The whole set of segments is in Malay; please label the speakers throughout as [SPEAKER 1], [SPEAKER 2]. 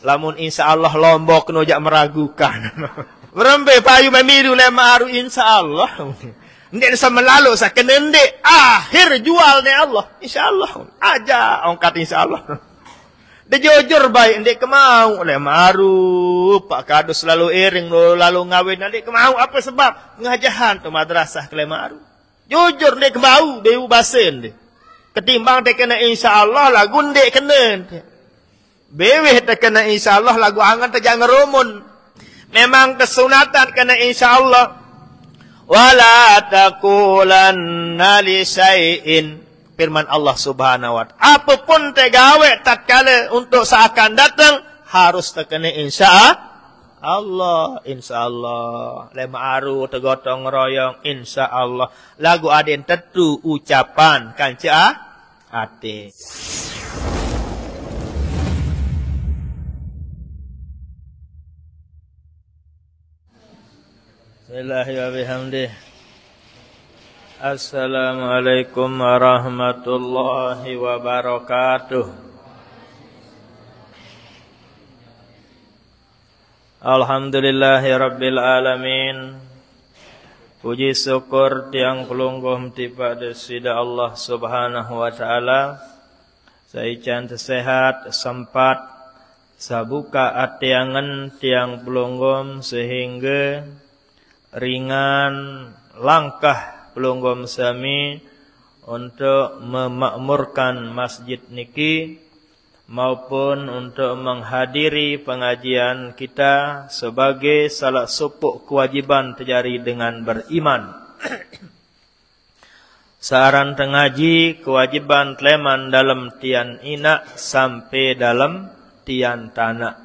[SPEAKER 1] Lamun insyaallah lombok kena jak meragukan. Berembe payu memiru le ma'aru insyaallah. Ndek sama lalu sa kena ndek akhir jual ni Allah. Insyaallah. Aja ongkat insyaallah. Dia jujur baik ndek kemau le ma'aru pak kado selalu iring lalu ngawin ndek kemau apa sebab pengajahan tu madrasah ke le ma'aru. Jujur ndek kemau dia basen dia. Ketimbang dia kena insyaallah lagu ndek kena. Beweh tak kena insyaallah lagu angan tak jangan rumun. Memang kesunatan kena insyaallah. Wala taqulanna li syai'in. Firman Allah Subhanahu wa ta'ala. Apapun tegawe tatkala untuk seakan datang harus terkena insyaallah. Insyaallah. Lema aru tegotong royong insyaallah. Lagu aden tetu ucapan kanca ate. Bismillahirrahmanirrahim. Assalamualaikum warahmatullahi wabarakatuh. Alhamdulillahirabbil alamin. Puji syukur tiang pelungguh tiba desida Allah Subhanahu wa taala. Saican sehat sempat sabuka atiangan tiang pelunggum sehingga ringan langkah pelunggum sami untuk memakmurkan masjid niki maupun untuk menghadiri pengajian kita sebagai salah satu kewajiban terjadi dengan beriman. Saran tengaji kewajiban teleman dalam tian ina sampai dalam tian tanah.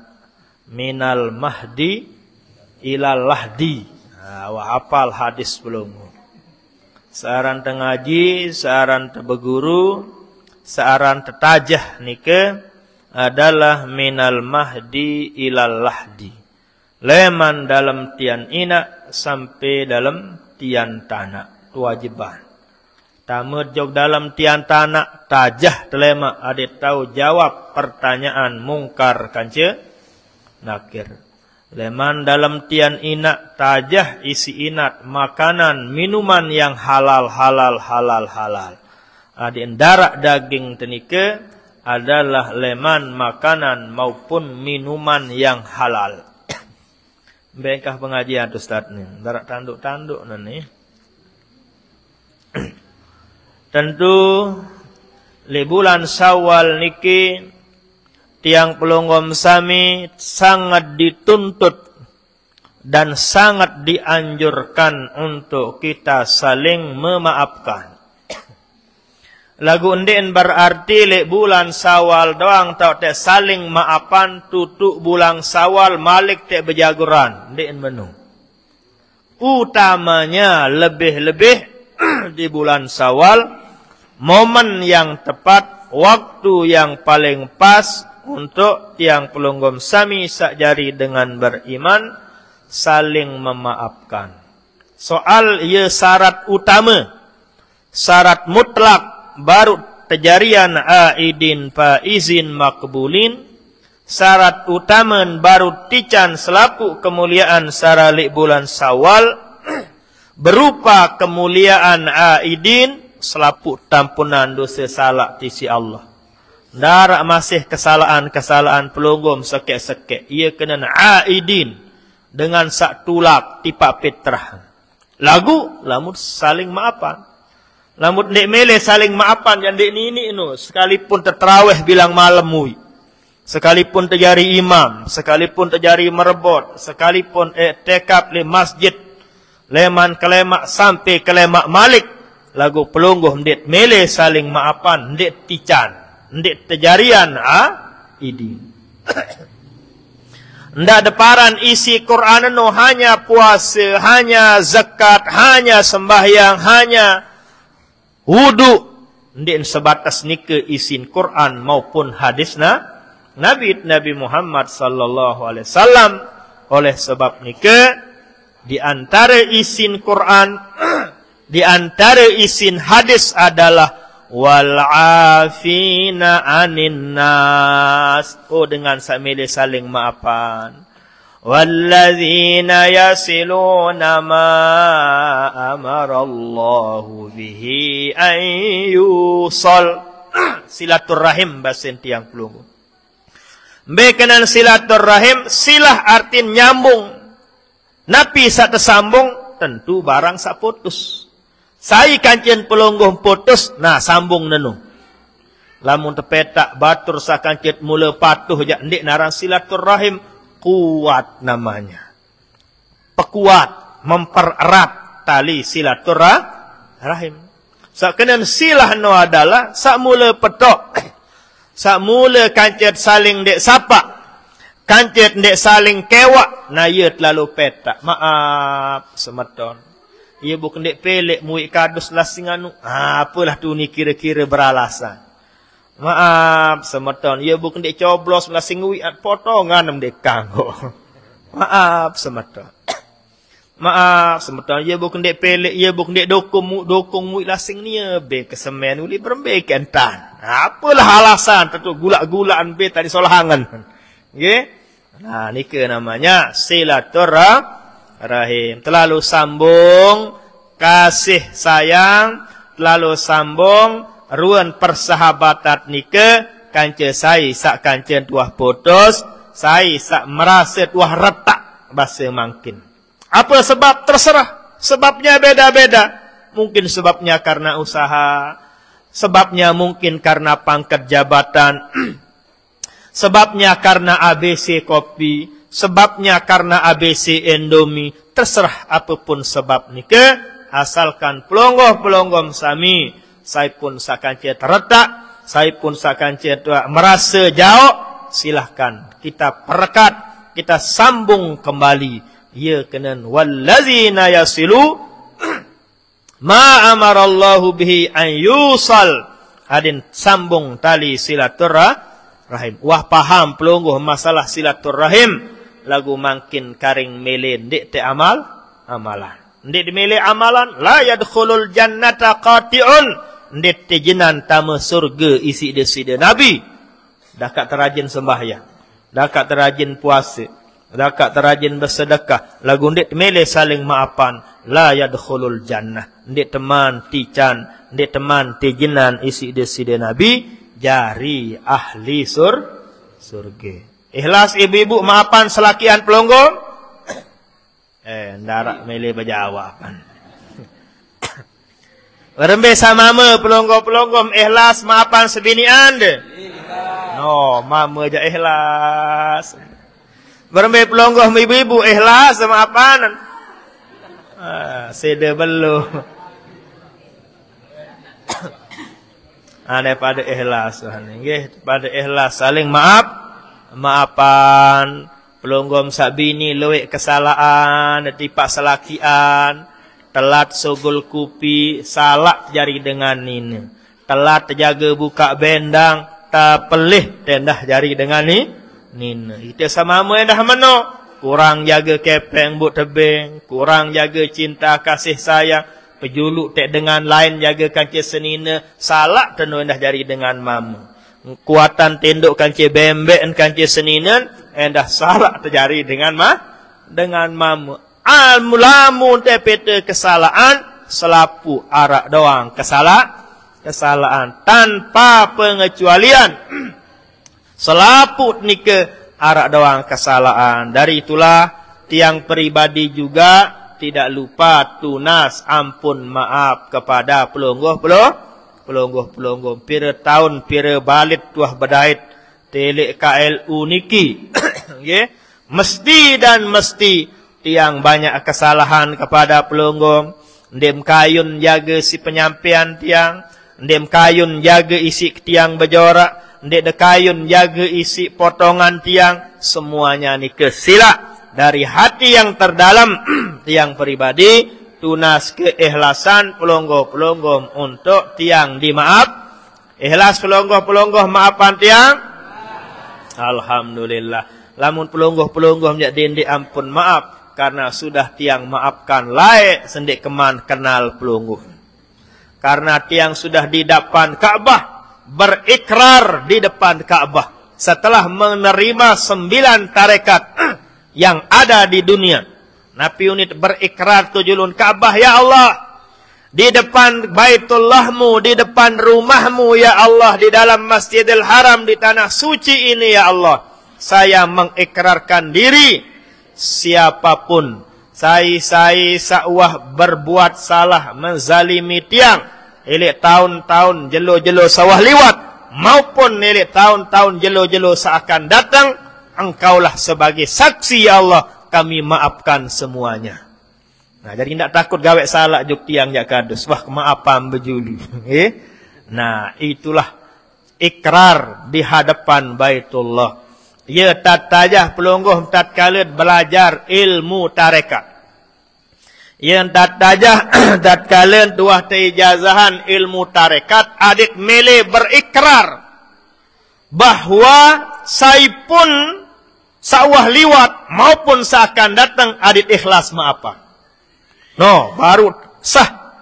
[SPEAKER 1] Minal mahdi ilal lahdi. Wa hafal hadis belum. Saran tengaji, saran terbeguru, saran tetajah nike adalah minal mahdi ilal lahdi. Leman dalam tian ina sampai dalam tian tanah. Kewajiban. Tamu jog dalam tian tanah tajah telema adik tahu jawab pertanyaan mungkar kanca nakir. Leman dalam tian inak tajah isi inat makanan minuman yang halal. Adin darah daging tenike adalah leman makanan maupun minuman yang halal. Bekah pengajian Ustaz ni. Darah tanduk-tanduk ni. Tentu li bulan Syawal niki tiang pelunggum sami sangat dituntut dan sangat dianjurkan untuk kita saling memaafkan. Lagu undin berarti lek bulan Syawal doang tau te saling maafan tutuk bulan Syawal malik te berjaguran ndin menu. Utamanya lebih-lebih di bulan Syawal momen yang tepat, waktu yang paling pas untuk tiang pelunggum sami sakjari dengan beriman saling memaafkan. Soal ia syarat utama, syarat mutlak baru terjarian aidin faizin makbulin. Syarat utama baru tican selaku kemuliaan saralik bulan Syawal berupa kemuliaan aidin selaku tampunan dosa salah tisi Allah. Darak masih kesalahan-kesalahan pelunggum sekek-sekek. Ia kena aidin dengan sak tulak tipak petrah. Lagu lamun saling maafan. Lamun dek mele saling maafan yang dek ini nu sekalipun tertarawih bilang malam mui. Sekalipun terjari imam, sekalipun terjari merebot, sekalipun i'tikaf di masjid leman kelemak sampai kelemak malik. Lagu pelungguh dek mele saling maafan dek tican. Ndik terjarian idin. Ndak deparan isi Quran no hanya puasa, hanya zakat, hanya sembahyang, hanya wudu. Ndik sebatas nike isin Quran maupun hadis Nabi Muhammad sallallahu alaihi wasallam. Oleh sebab nike di antara isin Quran, di antara isin hadis adalah wal 'afina 'anin nas. Oh, dengan sambil saling maafan. Walladzina yasiluna ma amarallahu bihi an yusal. Silaturrahim bahasa tiang pelunggu. Bekenan silaturrahim, silah artin nyambung. Napi sak tersambung, tentu barang sak putus. Sai kancen pelungguh putus, nah sambung nenu. Lamun tepetak batur sak kancet mula patuh jak ndik narang silaturrahim. Kuat namanya. Pekuat, mempererat tali silaturrahim. Sakkenan silah no adalah sak mula petok. Sak mula kancet saling dek sapa. Kancet dek saling kewak. Nah ia terlalu petak. Maaf semeton. Ia bukan dek pelek muik kadus lah singanu. Apalah tu ni kira-kira beralasan. Maaf semeton, ia bukan dek coblos lah singui at potongan dek kanggo. Maaf semeton. Maaf semeton, ia bukan dek pelek, ia bukan dek dokong mu lah sing nia be kesemen uli berembe kentan. Apalah alasan tentu gula-gulaan be tadi solahangan. Nggih? Nah, nike namanya silaturrahim. Terlalu sambung kasih sayang, terlalu sambung ruan persahabatan nike kance sai sak kance tuah putus, sai sak merasa tuah retak bahasa mungkin. Apa sebab terserah? Sebabnya beda-beda. Mungkin sebabnya karena usaha, sebabnya mungkin karena pangkat jabatan, sebabnya karena ABC kopi, sebabnya karena ABC Indomie. Terserah apapun sebab nike, asalkan pelongoh-pelongoh sami saya pun sakance terletak, saya pun sakance merasa jauh, silahkan kita perekat, kita sambung kembali. Ya kenan wallazina yasilu ma amarallahu bihi an yusal. Adin sambung tali silaturrahim. Wah paham pelungguh masalah silaturrahim. Lagu makin karing mele ndik te amalan. Ndik dimele amalan la yadkhulul jannata qati'un. Ndet tejenan tama surga isi desida Nabi. Dah kat terajin sembahyang. Dah kat terajin puasa. Dah kat terajin bersedekah. Lagu ndet mele saling maafan. La yadkhulul jannah. Ndet teman tican. Ndet teman tejenan isi desida Nabi. Jari ahli surga. Ikhlas ibu-ibu maafan selakian pelonggong. Ndarak mele berjawapan. Berembe sama mama pelonggom-pelonggom ikhlas maafan sebini anda. No, mama aja ikhlas. Berembe pelonggom ibu-ibu ikhlas maafan. Seda belum. Daripada ikhlas nggih, pada ikhlas saling maafan. Pelonggom sabini luwek kesalahan, tipak selakian. Telat sogol kupi, salah jari dengan ini. Telat jaga buka bendang, tak pelih tendah jari dengan ini. Itu sama mu dah meno. Kurang jaga kepeng buk tebing, kurang jaga cinta kasih sayang, pejuluk tek dengan lain jaga kanci senina, salah tenu endah jari dengan mamu. Kuatan tenduk kanci bembek kanci senina, endah salah terjari dengan mamu. Al-mulamun tepete kesalahan selapu arak doang kesalahan tanpa pengecualian. Selapu nike arak doang kesalahan. Dari itulah tiang pribadi juga tidak lupa tunas ampun maaf kepada pelonggoh pira tahun pira balit tuah bedait telek KLU niki. Nggih, mesti dan mesti tiang banyak kesalahan kepada pelonggong. Ndem kayun jaga si penyampaian tiang. Ndem kayun jaga isi tiang berjorak. Ndem kayun jaga isi potongan tiang. Semuanya ni kesila. Dari hati yang terdalam tiang pribadi. Tunas keikhlasan pelonggong-pelonggong untuk tiang dimaaf. Ikhlas pelonggong-pelonggong maafan tiang. Alhamdulillah. Lamun pelonggong-pelonggong menjadi ampun maaf. Karena sudah tiang maafkan layak sendik keman kenal pelungguh. Karena tiang sudah di depan Ka'bah, berikrar di depan Ka'bah setelah menerima 9 tarekat yang ada di dunia. Nabi unit berikrar tujulun Ka'bah, ya Allah, di depan Baitullahmu, di depan rumahmu ya Allah, di dalam Masjidil Haram, di tanah suci ini ya Allah, saya mengikrarkan diri, siapapun sai sa'wah berbuat salah, menzalimi tiang, ilik tahun-tahun jelo-jelo sawah liwat, maupun ilik tahun-tahun jelo-jelo seakan datang, engkaulah sebagai saksi ya Allah, kami maafkan semuanya. Nah, jadi tidak takut gawek salah juk tiang jak kadus. Wah, maafan bejulu. Nah, itulah ikrar di hadapan Baitullah. Ya tatajah pelungguh tatkala belajar ilmu tarekat. Yang tatajah tatkala tuah teijazahan ilmu tarekat, adik mele berikrar bahwa saya pun sawah liwat maupun seakan datang adit ikhlas maafan. No, baru sah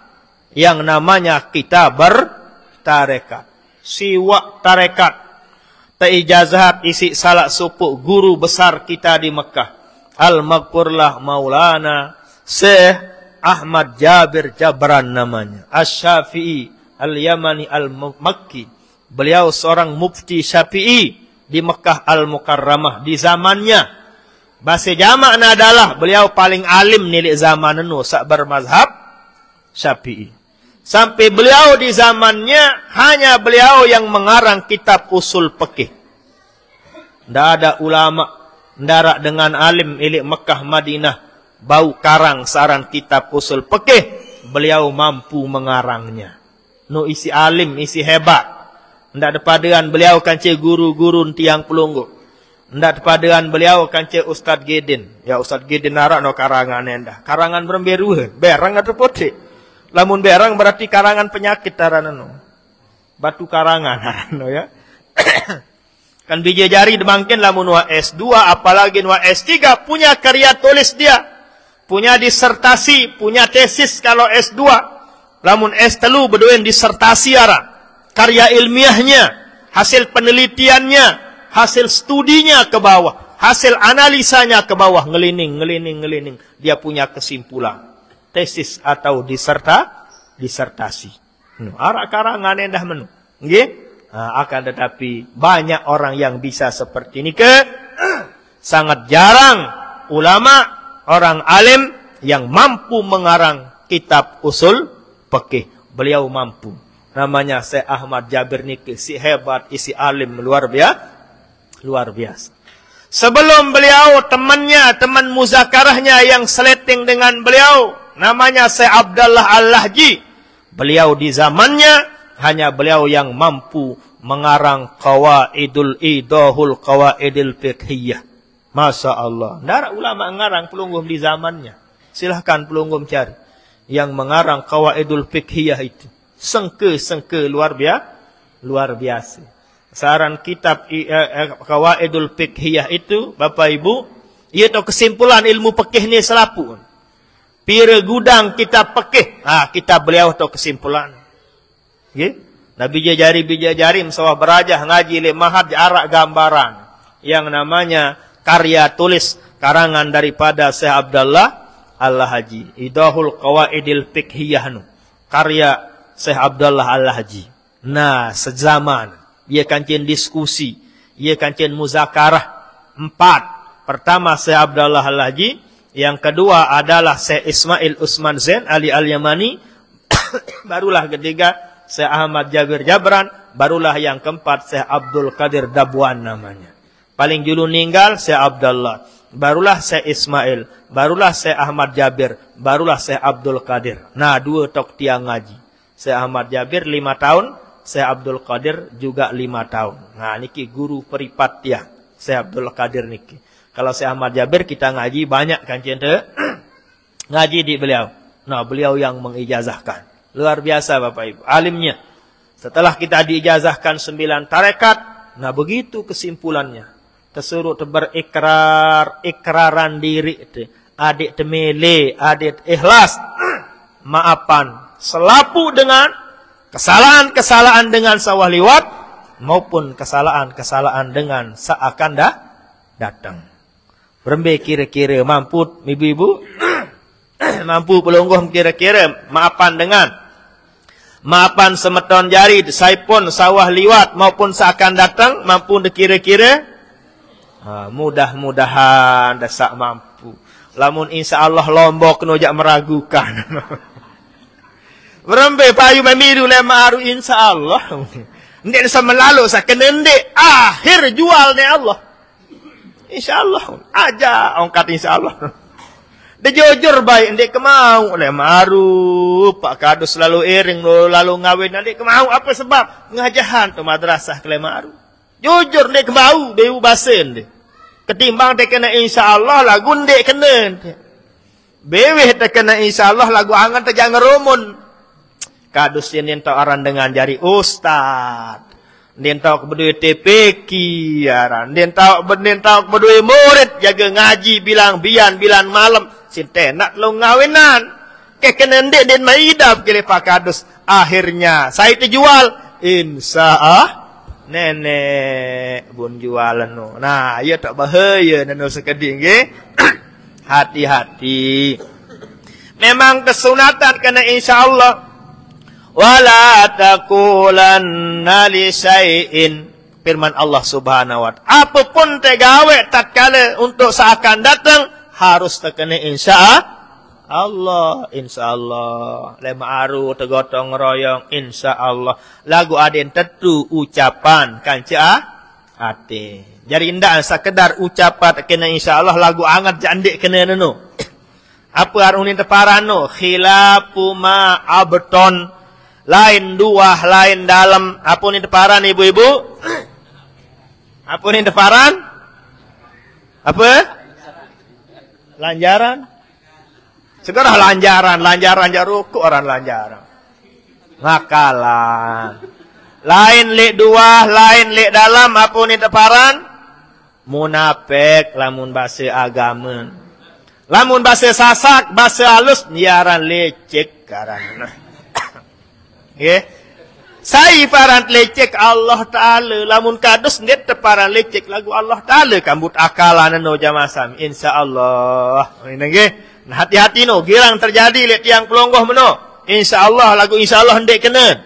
[SPEAKER 1] yang namanya kita bertarekat. Siwak tarekat. Teijazahat isi salah supu guru besar kita di Mekah. Al-Maghfurlah Maulana Syekh Ahmad Jabir Jabran namanya. Asy-Syafi'i Al-Yamani Al-Makki. Beliau seorang mufti Syafi'i di Mekah Al-Mukarramah di zamannya. Bahasa jamakna adalah beliau paling alim nilik zaman nu sak bermazhab Syafi'i. Sampai beliau di zamannya hanya beliau yang mengarang kitab usul fikih. Tidak ada ulama ndarak dengan alim ilik Mekah Madinah bau karang saran kitab usul fikih, beliau mampu mengarangnya. Nu isi alim, isi hebat. Tidak ada padean beliau kance guru-guru tiang pelunggu. Tidak padean beliau kance Ustaz Gedin. Ya Ustaz Gedin narak no karangan endah. Karangan beremberu, berang atau putih. Lamun berang berarti karangan penyakit tarana no. Batu karangan no ya. Kan biji jari demangkin lamun wa S2 apalagi wa S3 punya karya tulis dia. Punya disertasi, punya tesis kalau S2. Lamun S3 bedoen disertasi ara. Karya ilmiahnya, hasil penelitiannya, hasil studinya ke bawah, hasil analisanya ke bawah, ngelining. Dia punya kesimpulan, tesis atau disertasi. Arak karangan endah menu. Nggih? Nah, akan tetapi banyak orang yang bisa seperti ini sangat jarang ulama, orang alim yang mampu mengarang kitab usul fikih. Beliau mampu. Namanya Syekh Ahmad Jabir niki, si hebat, isi alim luar biasa. Sebelum beliau teman muzakarahnya yang seleting dengan beliau, namanya Syekh Abdullah Al-Lahji. Beliau di zamannya hanya beliau yang mampu mengarang Qawaidul Idahul Qawaidil Fiqhiyah. Masya Allah. Tidak ulama mengarang pelunggum di zamannya. Silahkan pelunggum cari yang mengarang Qawaidul Fiqhiyah itu. Sengke luar biasa. Saran kitab Qawaidul Fiqhiyah itu, Bapak Ibu, itu kesimpulan ilmu fikih ni selapu. Pira gudang kitab fikih. Kitab beliau itu kesimpulan. Okay? Nabi jari sawah berajah ngaji le mahad arak gambaran yang namanya karya tulis karangan daripada Syekh Abdullah Al-Haji. Idahul Qawaidil Fiqhiyah nu. Karya Syekh Abdullah Al-Haji. Nah, sezaman. Ia kancin diskusi. Ia kancin muzakarah. 4. Pertama Syekh Abdullah Al-Haji. Yang kedua adalah Syekh Ismail Usman Zain Ali Al-Yamani. Barulah ketiga Syekh Ahmad Jabir Jabran. Barulah yang keempat Syekh Abdul Qadir Dabwan namanya. Paling dulu meninggal Syekh Abdullah. Barulah Syekh Ismail. Barulah Syekh Ahmad Jabir. Barulah Syekh Abdul Qadir. Nah, 2 tok tiang ngaji. Syekh Ahmad Jabir 5 tahun, Syekh Abdul Qadir juga 5 tahun. Nah, niki guru peripat dia, Syekh Abdul Qadir niki. Kalau Syekh Ahmad Jabir kita ngaji banyak kan cinta ngaji di beliau. Nah, beliau yang mengijazahkan. Luar biasa Bapak Ibu, alimnya. Setelah kita diijazahkan 9 tarekat, nah begitu kesimpulannya. Tersuruh ikraran diri itu. Adik temele, adik ikhlas, maafan. Selapu dengan Kesalahan-kesalahan dengan sawah liwat maupun kesalahan-kesalahan dengan seakan datang. Berembe kira-kira mampu ibu-ibu mampu pelungguh kira-kira maapan semeton jari saipun sawah liwat maupun seakan datang mampu kira-kira mudah-mudahan dasak mampu. Lamun insyaallah lombok kena jak meragukan. Berembe payu memiru le ma'aru insyaallah. Ndek sama lalu sa kena ndek akhir jual ni Allah. Insyaallah aja ongkat insyaallah. Dia jujur baik ndek kemau le ma'aru Pak Kadus selalu iring lalu ngawin ndek kemau apa sebab ngajahan tu madrasah ke le ma'aru. Jujur ndek kemau beu basen deh. Ketimbang dia kena insyaallah lagu ndek kena. Beweh dia kena insyaallah lagu angan tak jangan rumun. Kadus yang tahu aran dengan jari ustad. Dia tahu berdua TPK aran. Dia tahu berdua murid jaga ngaji bilang bilan malam. Sinten nak lo ngawinan. Ke kena ndek den maidap kele Pak Kadus. Akhirnya saya terjual insyaallah. Nenek bun jualan no. Nah, ia tak bahaya nano sekeding nggih. Hati-hati. Memang kesunatan kena insyaallah. Wala taqulanna li syai'in. Firman Allah Subhanahu wa taala. Apapun tegawe tatkala untuk seakan datang harus terkena insyaallah. Le ma'aru tegotong royong insyaallah. Lagu aden tetu ucapan kanca ate. Jadi indah sekedar ucapan kena insyaallah lagu angat jandik kena nenu. Apa arunin teparano khilafu ma abton. Lain dua, lain dalam. Apa ni teparan ibu-ibu? Apa ni teparan? Apa? Lanjaran? Segera lanjaran jaruk orang lanjaran. Ngakalan. Lain lek dua, lain lek dalam. Apa ni teparan? Munafik lamun bahasa agama. Lamun bahasa sasak, bahasa halus nyiaran lecek karana. Ya. Saya paran lecek Allah Taala lamun kadus ndet teparan lecek lagu Allah Taala kambut akalan no jamasam insyaallah. Ini nggih. Nah, hati-hati no girang terjadi lek tiang pelonggoh meno. Insyaallah lagu insyaallah ndek kena.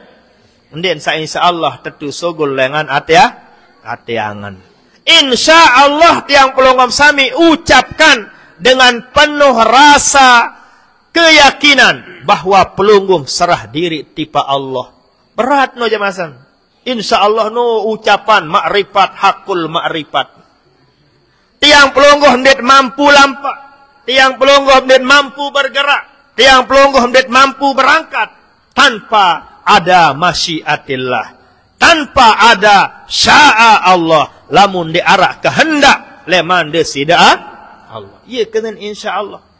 [SPEAKER 1] Ndek sa insyaallah tetu sogol lengan ate angan. Insyaallah tiang pelonggoh sami ucapkan dengan penuh rasa keyakinan bahwa pelungguh serah diri tipa Allah. Berat no jamasan. Insyaallah no ucapan makrifat hakul makrifat. Tiang pelungguh ndet mampu lampak. Tiang pelungguh ndet mampu bergerak. Tiang pelungguh ndet mampu berangkat tanpa ada masyiatillah. Tanpa ada syaa Allah. Lamun diarak kehendak leman desida Allah. Ia kena insyaallah.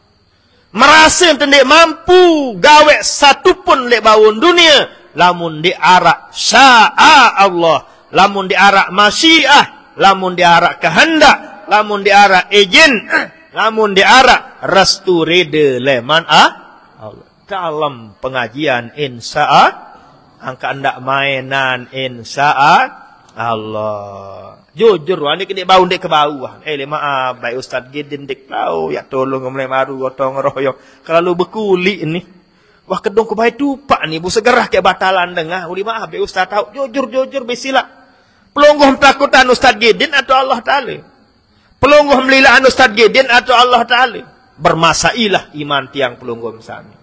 [SPEAKER 1] Merasa tendek mampu gawe satu pun lek bawun dunia lamun diarak syaa Allah, lamun diarak masyiah, lamun diarak kehendak, lamun diarak izin, lamun diarak restu rida leman Allah. Dalam pengajian insyaallah angka ndak mainan insyaallah. Jujur wani kene bau ndek ke bawah. Le maaf baik Ustaz Gidin dik tahu ya tolong mulai maru gotong royong. Kalau bekuli ini. Wah kedong ku baik tupak ni bu segerah ke batalan dengah. Uli maaf baik Ustaz tahu jujur besila. Pelungguh takutan Ustaz Gidin atau Allah Taala. Pelungguh melilaan Ustaz Gidin atau Allah Taala. Bermasailah iman tiang pelungguh sami.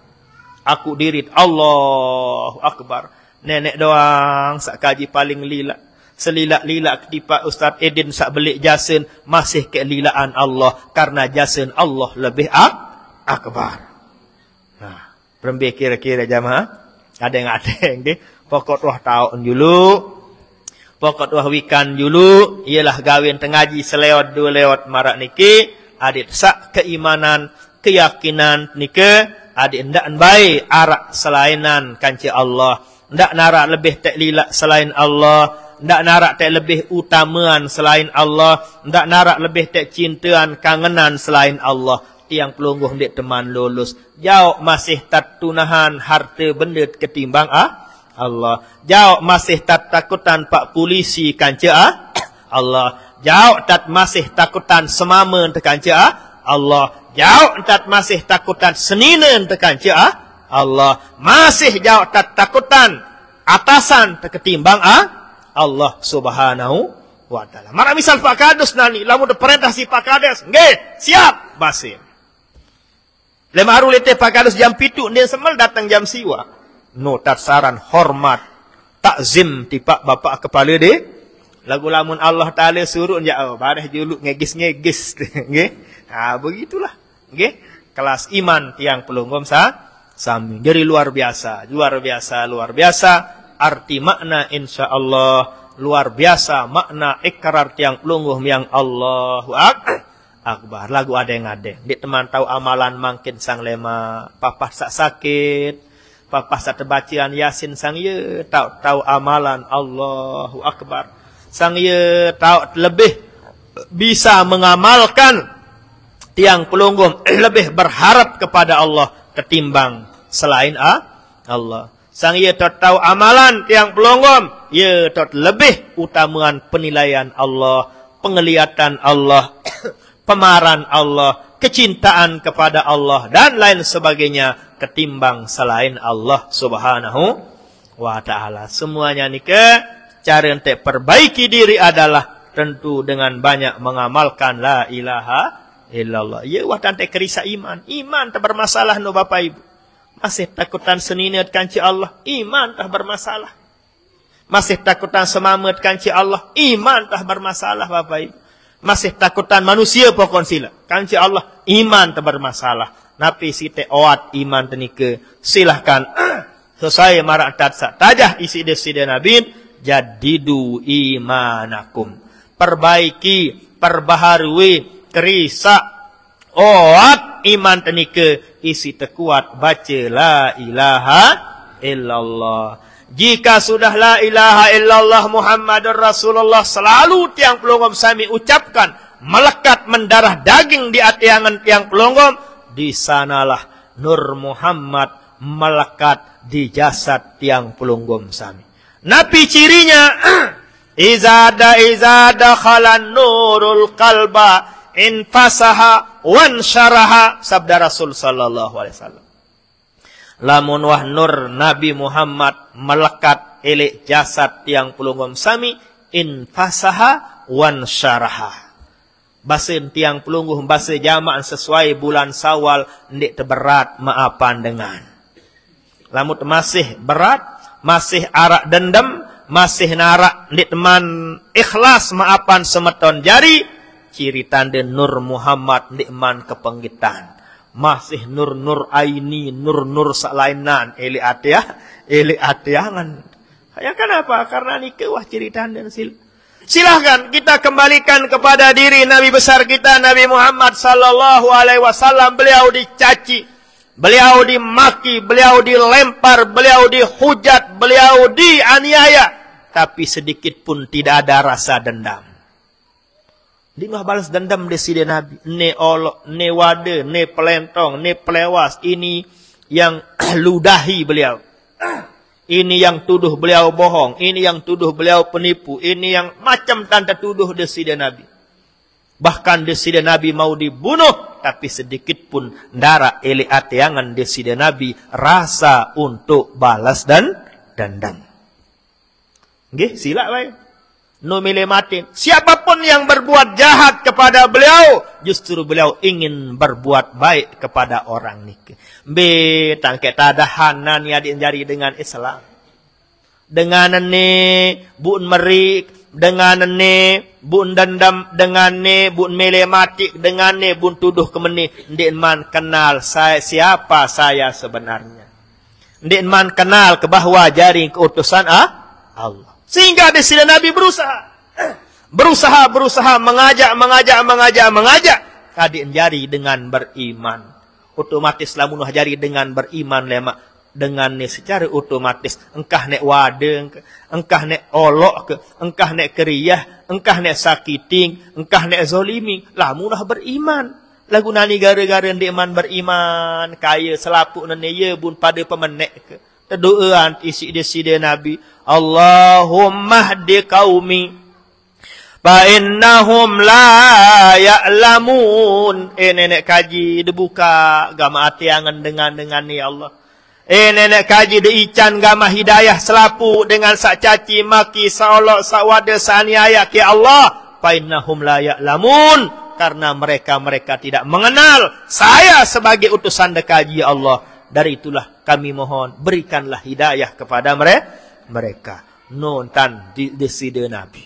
[SPEAKER 1] Aku dirit Allahu Akbar. Nenek doang sak kaji paling lila. Selilak-lilak ketipa Ustaz Edin sak belik jasen masih kelilaan Allah karena jasen Allah lebih akbar. Nah, berembe kira-kira jamaah ada yang deh pokok wah tahun dulu. Pokok wah wikan dulu ialah gawin tengaji selewat dua lewat marak niki adik sak keimanan keyakinan nike adik ndak baik arak selainan kanci Allah. Ndak narak lebih taklilak selain Allah. Ndak narak tak lebih utamaan selain Allah. Ndak narak lebih tak cintaan kangenan selain Allah. Tiang pelungguh ndik teman lulus. Jauh masih tak tunahan harta benda ketimbang Allah. Jauh masih tak takutan pak polisi kanca Allah. Jauh tak masih takutan semama kanca Allah. Jauh tak masih takutan seninen kanca Allah. Masih jauh tak takutan atasan ketimbang Allah Subhanahu wa taala. Mara misal Pak Kades nani lamun perintah si Pak Kades, nggih, siap basin. Lema arulete Pak Kades jam 7 dia semel datang jam siwa. No saran hormat takzim ti Pak Bapak kepala de. Lagu lamun Allah Taala suruh ya bareh juluk ngegis-ngegis nggih. Begitulah nggih. Kelas iman tiang pelunggom sami. Jadi luar biasa. Arti makna insyaallah luar biasa, makna ikrar tiang pelunggum yang Allahu Akbar. Lagu adeng-adeng. Di teman tahu amalan mangkin sang lema, papa sakit, papa terbacian Yasin sang ye, tahu amalan Allahu Akbar. Sang ye tahu lebih bisa mengamalkan tiang pelunggum, lebih berharap kepada Allah ketimbang selain Allah. Sang ye tahu amalan tiang pelunggum, ye tahu lebih utamaan penilaian Allah, penglihatan Allah, pemaran Allah, kecintaan kepada Allah dan lain sebagainya ketimbang selain Allah Subhanahu wa taala. Semuanya nikah cara untuk perbaiki diri adalah tentu dengan banyak mengamalkan la ilaha illallah. Ya wah tante kerisa iman. Iman tak bermasalah no Bapak Ibu. Masih takutan seninat kanci Allah, iman tak bermasalah. Masih takutan semamet kanci Allah, iman tak bermasalah Bapak Ibu. Masih takutan manusia pokon sila. Kanci Allah, iman tak bermasalah. Napi site oat iman tenike. Silahkan. Selesai marak tatsa. Tajah isi deside Nabi. Jadidu imanakum. Perbaiki, perbaharui, kerisa. Oat iman tenike. Isi tekuat baca la ilaha illallah. Jika sudah la ilaha illallah Muhammadur Rasulullah selalu tiang pelonggom sami ucapkan, melekat mendarah daging di atiangan tiang pelonggom, di sanalah Nur Muhammad melekat di jasad tiang pelonggom sami. Nabi cirinya izada khalan nurul qalba infasaha wan syaraha, sabda Rasul sallallahu alaihi wasallam. Lamun wah nur Nabi Muhammad melekat elek jasad tiang pelunggom sami infasaha wan syaraha. Basin tiang pelungguh basa jamaan sesuai bulan Sawal ndik teberat maapan dengan. Lamun masih berat, masih arak dendam, masih narak ndik teman ikhlas maapan semeton jari, ciri tanda Nur Muhammad ndik man kepenggitan. Masih nur-nur aini, nur-nur salainan, eli atiangan. Ya kenapa? Karena ini kewah ciri tanda silahkan kita kembalikan kepada diri Nabi besar kita Nabi Muhammad sallallahu alaihi wasallam. Beliau dicaci, beliau dimaki, beliau dilempar, beliau dihujat, beliau dianiaya, tapi sedikit pun tidak ada rasa dendam. Di mah balas dendam deside Nabi. Ne olok, ne wade, ne pelentong, ne pelewas. Ini yang ludahi beliau. Ini yang tuduh beliau bohong. Ini yang tuduh beliau penipu. Ini yang macam tanda tuduh deside Nabi. Bahkan deside Nabi mau dibunuh. Tapi sedikit pun ndara eli atiangan deside Nabi rasa untuk balas dan dendam. Nggih, sila bae. No milih mati. Siapapun yang berbuat jahat kepada beliau, justru beliau ingin berbuat baik kepada orang niki. Tangke tadahanan ya diinjari dengan Islam. Dengan ne bun merik, dengan ne bun dendam, dengan ne bun milih mati, dengan ne bun tuduh kemeni. Ndik man kenal saya siapa saya sebenarnya. Ndik man kenal ke bahwa jaring keutusan Allah. Sehingga di sini Nabi berusaha mengajak. Kadi jari dengan beriman. Otomatis lamun jari dengan beriman lemak. Dengan ni secara otomatis. Engkah nek wade, engkah nek olok, engkah nek keriyah, engkah nek sakiting, engkah nek zolimi. Lamun beriman. Lagu nani gara-gara ndiman beriman. Kaya selapuk nani ye bun pada pemenek ke. Doa isi desida Nabi. Allahumma hdi qaumi fa innahum la ya'lamun. Nenek kaji dibuka gama atiangan dengan ni Allah. Nenek kaji diican gama hidayah selapu dengan sak caci maki saolok sawada saniaya ki Allah. Fa innahum la ya'lamun. Karena mereka tidak mengenal saya sebagai utusan dekaji Allah. Dari itulah kami mohon berikanlah hidayah kepada mereka. Nontan di sida Nabi.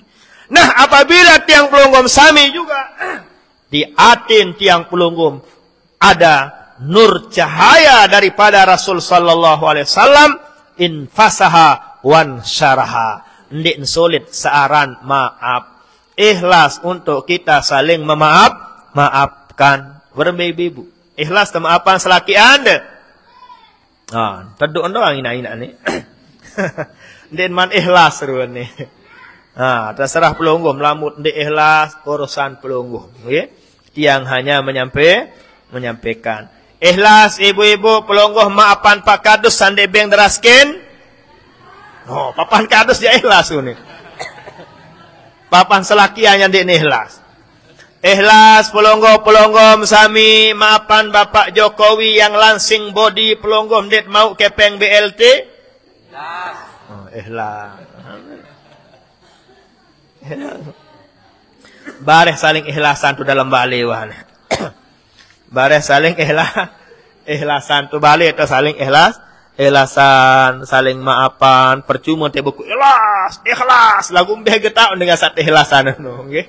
[SPEAKER 1] Nah, apabila tiang pelunggum sami juga di atin tiang pelunggum ada nur cahaya daripada Rasul sallallahu alaihi wasallam, infasaha wan syaraha. Ndik solid searan maaf. Ikhlas untuk kita saling maafkan. Berbebu. Ikhlas maafkan selaki Anda. Terduk doang ina-ina ni. Den man ikhlas ruan ni. Terserah pelunggum lamut ndik ikhlas urusan pelunggum. Okey. Yang hanya menyampaikan. Ikhlas ibu-ibu pelunggum maafan Pak Kadus sande beng deraskin. Papan kadus dia ikhlas ni. Papan selakian yang dia ikhlas. Ikhlas pelonggom sami maafan Bapak Jokowi yang langsing body pelonggom dia mau kepeng BLT. Ikhlas. Bareh saling ikhlasan tu dalam balewan. Bareh saling ikhlasan tu balik atau saling ikhlasan, saling maafan, percuma te buku ikhlas, lagu mbeh getak dengan satu ikhlasan nu, nggih.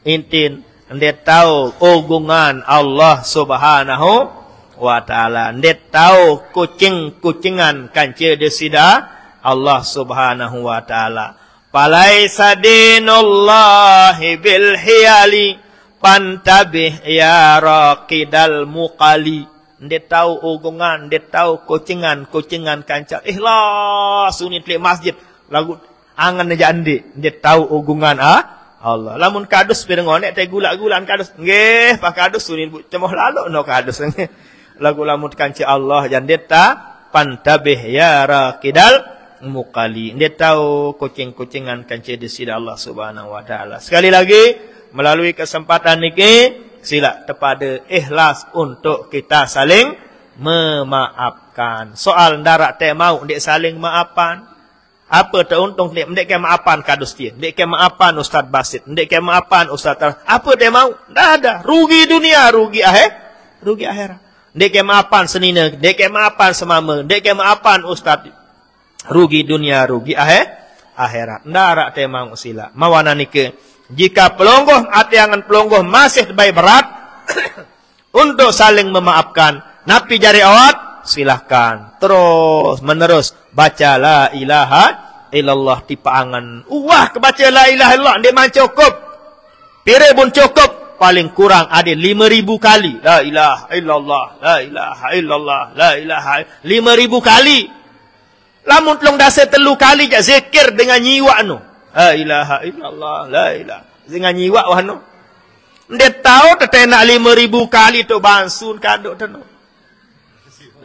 [SPEAKER 1] Intin ndet tahu ogungan Allah Subhanahu wa taala, ndet tahu kucingan kance desida Allah Subhanahu wa taala. Falaisa dinullahi bil hiyali pantabih ya raqidal muqali. Dia tahu ogongan, dia tahu kucingan kancak. Ikhlas sunit li masjid. Lagu angan aja andi. Dia tahu ogongan Allah. Lamun kadus pirengonek teh gula-gulan kadus. Nggih, Pak kadus sunit bu cemoh lalu no kadus. Lagu lamun kancak Allah jan dia ta pantabih ya raqidal muqali. Dia tahu kucingan kancak di sida Allah Subhanahu wa taala. Sekali lagi melalui kesempatan niki sila kepada ikhlas untuk kita saling memaafkan. Soal ndarak teh mau ndik saling maafan. Apa teruntung ndik ke maafan kadus dia. Ndik ke maafan Ustaz Basit. Ndik ke maafan Ustaz. Apa teh mau? Ndak ada. Rugi dunia, rugi akhirat. Ndik ke maafan senina, ndik ke maafan semama, ndik ke maafan Ustaz. Rugi dunia, rugi akhirat. Ndarak teh mau sila. Mawana nike. Jika pelonggoh atiangan pelonggoh masih baik berat untuk saling memaafkan, napi jari awat silahkan terus menerus baca la ilaha illallah tipaangan. Kebaca la ilaha illallah dia man cukup. Pire pun cukup, paling kurang ada 5.000 kali la ilaha illallah, la ilaha illallah, la ilaha 5.000 kali. Lamun telung dasa telu kali jak zikir dengan nyiwa nu. La ilaha illallah, la ilaha. Dengan nyiwa wahno. Dia tahu tetenak 5.000 kali tu bansun kaduk tu. 5.000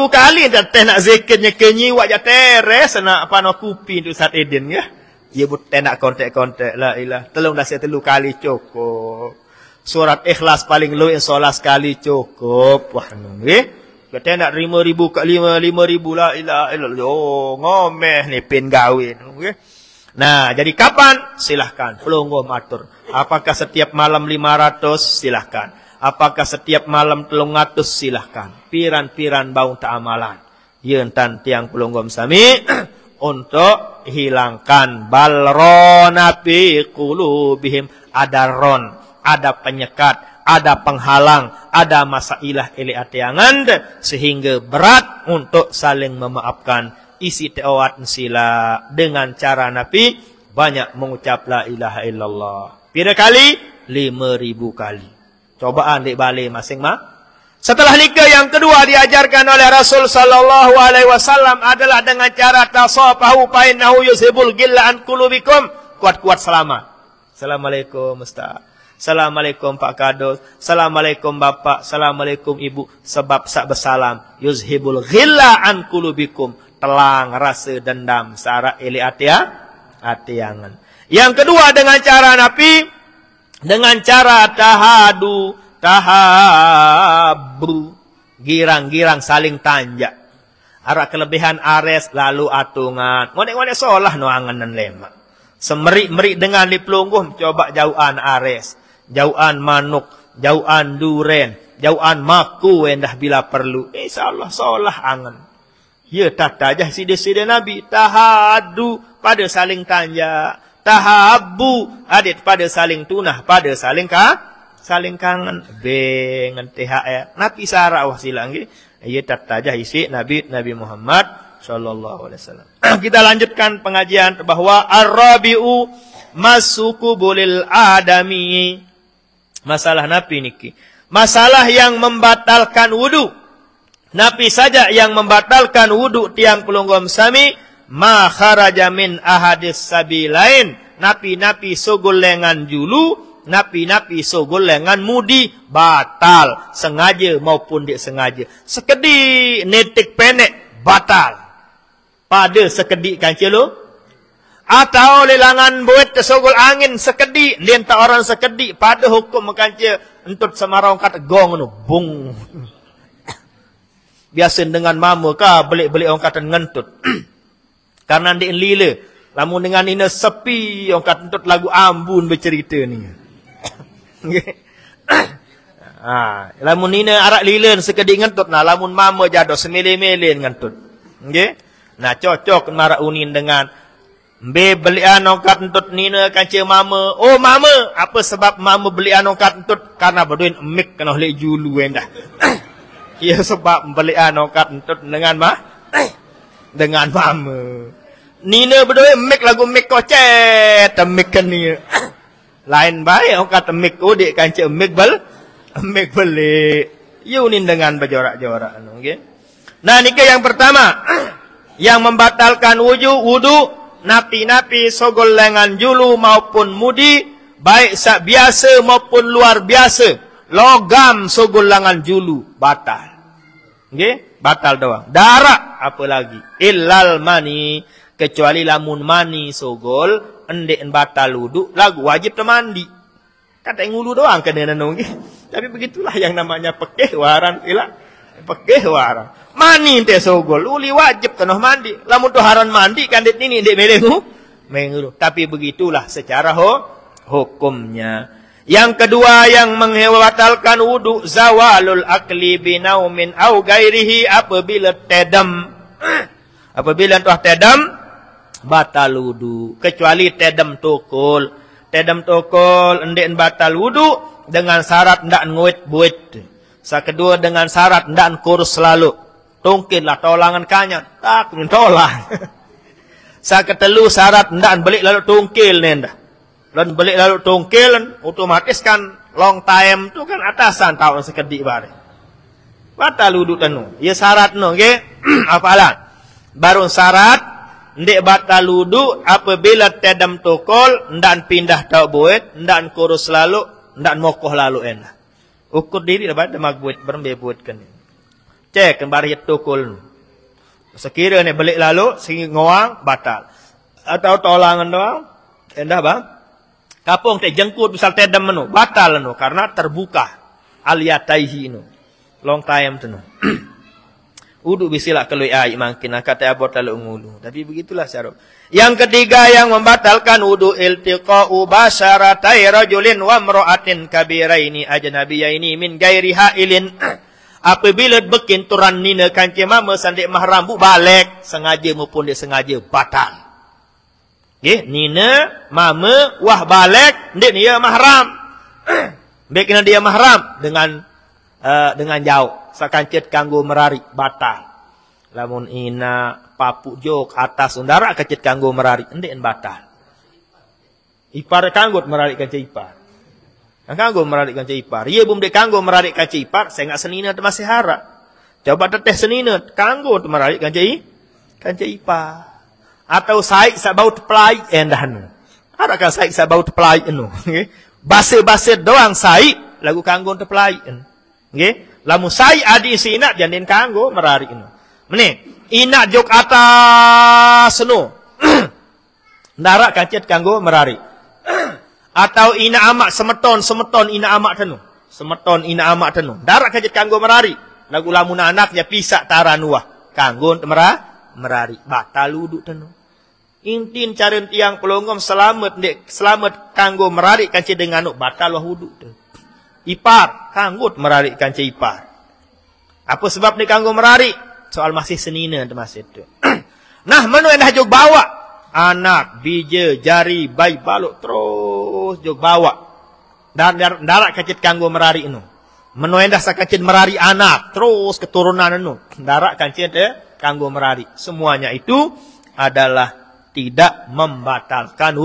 [SPEAKER 1] kali tetenak zikirnya ke nyiwa ja teres nak apa no kupi tu Ustaz Edin ya. Dia but tenak kontek-kontek la ilaha. Telung dah telu kali cukup. Surat Ikhlas paling lu insyaallah sekali cukup. Wahno nggih. Tenak 5.000 ke 5.000 la ilaha illallah. Ngomeh ni pin gawe nggih. Nah, jadi kapan? Silahkan. Pelonggom atur. Apakah setiap malam 500? Silahkan. Apakah setiap malam 300? Silahkan. Piran-piran bau ta'amalan. Yentan tiang pelonggom sami. Untuk hilangkan balrona fi qulubihim. Ada ron. Ada penyekat. Ada penghalang. Ada masailah ili atiangan. Sehingga berat untuk saling memaafkan. Isi teawat sila dengan cara Nabi banyak mengucap la ilaha illallah. Pira kali? 5.000 kali. Cobaan dik balik masing-masing. Setelah nikah yang kedua diajarkan oleh Rasul sallallahu alaihi wasallam adalah dengan cara tasafahu fa innahu yuzhibul ghilla an qulubikum. Kuat-kuat selamat. Assalamualaikum Ustaz. Assalamualaikum Pak Kadus. Assalamualaikum Bapak. Assalamualaikum Ibu. Sebab sak bersalam yuzhibul ghilla an qulubikum. telang rasa dendam sara eli atiangan. Yang kedua dengan cara Nabi, dengan cara tahabbu, girang-girang saling tanjak. Arak kelebihan ares lalu atungan. Ngonek-ngonek solah no anganan lemak. Semerik-merik dengan dipelungguh coba jauhan ares, jauhan manuk, jauhan duren, jauhan maku endah bila perlu. InsyaAllah solah angan. Ya tata aja sida-sida Nabi. Tahadu pada saling tanjak. Tahabbu adit pada saling tunah, pada saling kangen. Dengan THR. Nabi sarah wasilang. Ya tata aja isi Nabi Muhammad sallallahu alaihi wasallam. Kita lanjutkan pengajian bahwa ar-rabi'u masukubulil adami. Masalah Nabi niki. Masalah yang membatalkan wudu. Nabi saja yang membatalkan wudu tiang pelunggom sami. Ma kharaja min ahadis sabilain. Napi-napi sogol lengan julu, napi-napi sogol lengan mudi, batal, sengaja maupun tidak sengaja. Sekedi netik penek, batal. Pada sekedi kancil lo. Atau lelangan buat sogol angin sekedi, lenta orang sekedi, pada hukum kancil entut semarang kata gong no, bung. Biasa dengan mama ka belik-belik orang kata ngentut. Karena dia lila. Lamun dengan ini sepi, orang kata untuk lagu Ambun bercerita ni. Lamun ini arak lila sekedik ngentut. Nah, lamun mama jatuh semilin-milin ngentut. Nah, cocok marak unin dengan belian orang kata untuk nina kancil mama. Oh, mama. Apa sebab mama belian orang kata untuk? Karena berduin emik kena oleh julu endah. Ya sebab belian orang kata untuk dengan dengan mama. Nina berdua mik lagu mik kocet, mik kan ni. Lain baik orang kata mik udik kancik mik balik. Yunin dengan berjorak-jorak okey. Nah, ni yang pertama yang membatalkan wudu napi-napi sogol lengan julu maupun mudi, baik sak biasa maupun luar biasa. Logam sogol lengan julu batal. Okey, batal doang. Darah apa lagi? Illal mani, kecuali lamun mani sogol endek batal wudu lagu wajib temandi. Kata ngulu doang kena nanong. Tapi begitulah yang namanya pekeh waran ilah. Pekeh waran. Mani ente sogol uli wajib kena mandi. Lamun tuharan mandi kan det ini ndek melemu mengulu. Tapi begitulah secara hukumnya. Yang kedua yang membatalkan wudu zawalul akli binaumin au gairihi, apabila tedam. Apabila tuah tedam batal wudu, kecuali tedam tokol. Tedam tokol endek batal wudu dengan syarat ndak nguit-buit. Kedua dengan syarat ndak kurus selalu. Tungkinlah tolangan kanya, tak mentolang. Ketelu syarat ndak balik lalu tungkil nenda. Lalu balik lalu tungkil otomatis kan long time tu kan atasan tahun sekedik bare. Batal wudu tanu. Ya syarat no nggih. Apalah? Baru syarat ndek batal wudu apabila tedam tokol, ndak pindah tau buat, ndak kurus lalu, ndak mokoh lalu enak. Ukur diri dapat demak buat berembe buat kan. Cek kembali tokol. Sekira ni balik lalu sehingga ngoang batal. Atau tolangan doang endah bang. Kapung teh jengkut misal tedam menu batal nu karena terbuka aliyataihi nu. Long time tu nu. Wudu bisilah kelui ai mungkin kata abot lalu ngulu. Tapi begitulah syarat. Yang ketiga yang membatalkan wudu iltiqa'u basyaratai rajulin wa imra'atin kabiraini ajnabiyaini min gairi hailin. Apabila bekinturan nina kancing mama sandik mahram bu balik sengaja maupun dia sengaja batal. Nggih, nina mama wah balik ndik dia mahram. Baik kena dia mahram dengan jauh. Sakancet kanggo merari batal. Lamun ina papu jok atas undara kecet kanggo merari endek batal. Ipar kanggo merari kancet ipar. Kanggo merari kancet ipar. Ia bum dek kanggo merari kancet ipar, saya ngak senina tu masih harap. Coba teteh senina kanggo tu merari kancet ipar. Atau saik sabau pelai endahan. Adakah saik sabau pelai enu? Base-base doang saik lagu kanggo pelai. Nggih. Lamun sai adi sinak jandin kanggo merari inu. Meni, Ina jok atas seno. Ndarak kancet kanggo merari. Atau ina amak semeton ina amak tenu. Semeton ina amak tenu. Ndarak kancet kanggo merari. Lagu lamun anaknya pisak taranuah. Kanggo merari. Batal wuduk tenu. Intin caren tiang pelonggom selamat kanggo merari kancet dengan nuk batal wuduk tenu. Ipar kanggo merari kancet ipar. Apa sebab ni kanggo merari? Soal masih senina masih itu. Nah, menu yang dah jog bawa anak, bija, jari, bayi, baluk terus jog bawa. Darat kacit kanggo merari inu. Menu yang dah sakacit merari anak, terus keturunan inu. Darat kacit kanggo merari. Semuanya itu adalah tidak membatalkan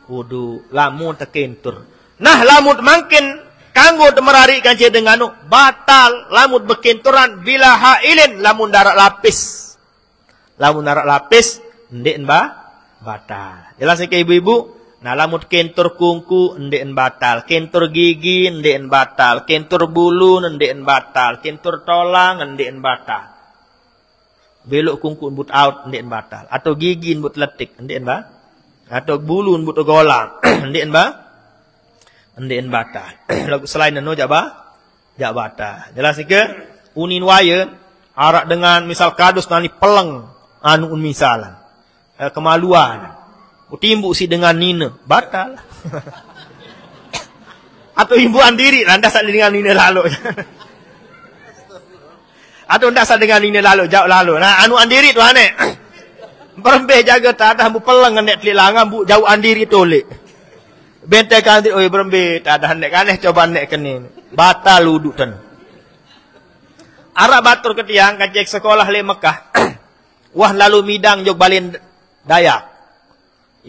[SPEAKER 1] wudu. Lamun tekentur. Nah, lamun makin kanggo merari kancing dengan batal lamut bekenturan bila hailin lamun darak lapis. Lamun darak lapis ndek batal. Jelas ke ibu-ibu? Nah, lamut kentur kungku ndek batal, kentur gigi ndek batal, kentur bulu ndek batal, kentur tolang ndek batal. Belok kungku but out ndek batal atau gigi but letik ndek atau bulu but golang ndek ndek batal. Lagu selain anu jak batal. Jelas ke? Unin waya arak dengan misal kadus nani peleng anu misalan. Kemaluan. Utimbuk si dengan nina batal. Atau imbuan diri anda sak dengan nina lalu. Atau anda sak dengan nina lalu jauh lalu. Nah anu andiri tu ane. Berembeh jaga tadah bu peleng nek telilangan bu jauh andiri tolek. Bentek kanti oi berembe tak ada nek aneh coba nek kenin batal wuduk ten. Arak batur ketiang kajek sekolah le Mekah. Wah lalu midang jog balin Dayak.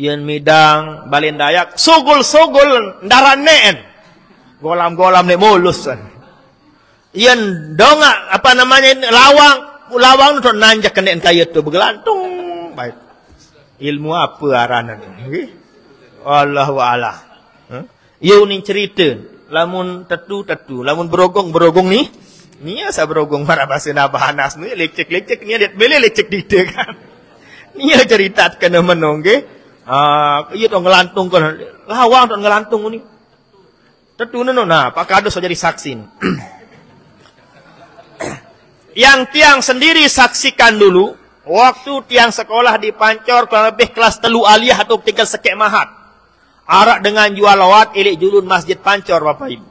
[SPEAKER 1] Yen midang balin Dayak sugul-sugul ndaraneen. Golam-golam nek mulus. Yen dongak apa namanya lawang tu nanjak kenen kayut tu bergelantung. Baik. Ilmu apa aranan nggih? Wallahu a'lam. Yo ni cerita, lamun tetu, lamun berogong ni asa berogong marah bahasa nabahanas ni lecek ni adet bele lecek dite kan. Nia cerita kena menong ke. Iya tu ngelantung kan, lawang tu ngelantung ni. Tetu nah, Pak Kades jadi saksi. Yang tiang sendiri saksikan dulu, waktu tiang sekolah di Pancor kurang lebih kelas 3 aliyah atau 3 sekek mahat. Arak dengan jual lawat ilik julun masjid Pancor Bapak Ibu.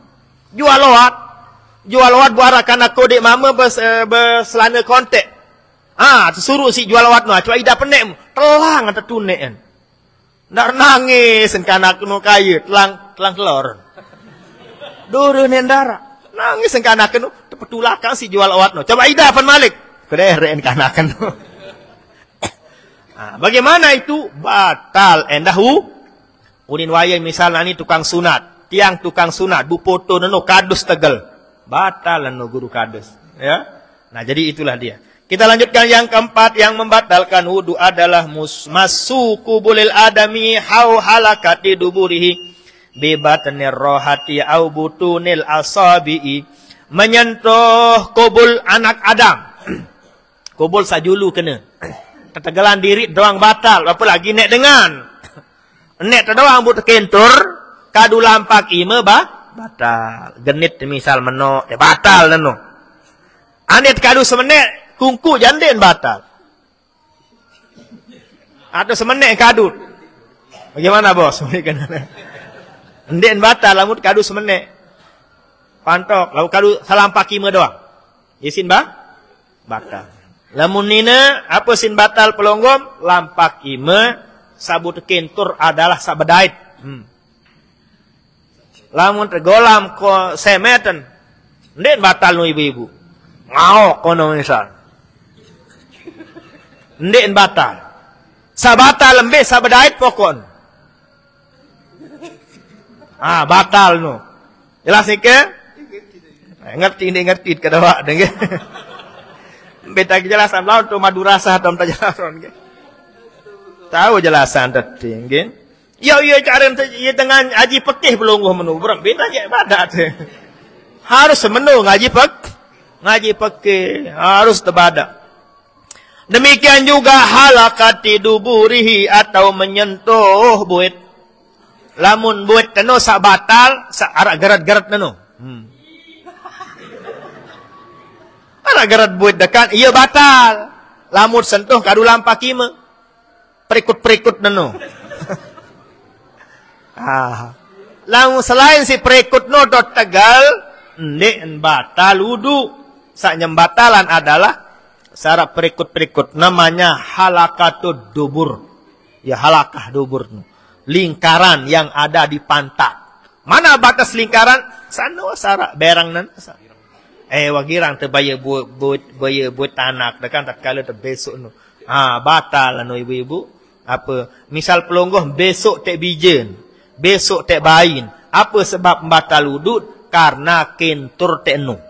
[SPEAKER 1] Jual lawat buat anak kodek mama berselana kontek. Suruh si jual lawat mah cuai dah penek telang atau tunek kan. Ndak nangis kanak kena kaya telang telor. Duru nendara. Nangis kanak kena petulakan si jual lawat no. Coba ida pan malik. Kederen kanak kena. Bagaimana itu batal endahu? Unin wayai misalnya ni tukang sunat, tiang tukang sunat, bu foto nano kadus tegel, batal nano guru kadus, ya. Nah jadi itulah dia. Kita lanjutkan yang keempat yang membatalkan wudu adalah masuku bulil adami hau halakati duburihi bibatnir rohati au butunil asabi'i, menyentuh kubul anak Adam, kubul sajulu kena, ketegelan diri doang batal, apalagi nek dengan nek terdoang but kentur kadu lampak ime batal. Genit misal meno batal neno. Anet kadu semenek kungku janden batal. Atau semenek kadu. Bagaimana bos? Nden batal lamun kadu semenek. Pantok lalu kadu salampak ime doang. Isin batal. Lamun nina apa sin batal pelonggom lampak ime sabut kentur adalah sabedait. Lamun tergolam ko semeten, ndek batal no ibu-ibu. Ngao kono misal. Ndek batal. Sabatal lembe sabedait pokon. Batal no. Jelas ke? Ngerti kedua denge. Beta kejelasan lawan tu madurasa tom tajelasan ke. Tahu jelasan tadi, nggih. Ya caren dengan aji pekeh belungguh menu berang beda je badat. Harus menu ngaji pekeh harus terbada. Demikian juga halakati duburihi atau menyentuh buit. Lamun buit teno sak batal, sak arak gerat-gerat teno. Arak gerat buit dekan, iya batal. Lamun sentuh kadu lampak ima. Perikut-perikut teno. Lamun selain si perikut no dot tegal, ndek batal wudu. Sak nyembatalan adalah syarat perikut-perikut, namanya halakatud dubur. Ya halakah dubur. Lingkaran yang ada di pantat. Mana batas lingkaran? Sana syarat berang nan. Wagirang terbaya buat anak. Dekan tak kala terbesok no. Batal no ibu-ibu. Apa? Misal pelonggoh besok tek bijen. Besok tek bayin. Apa sebab batal wudud? Karena kentur tek no.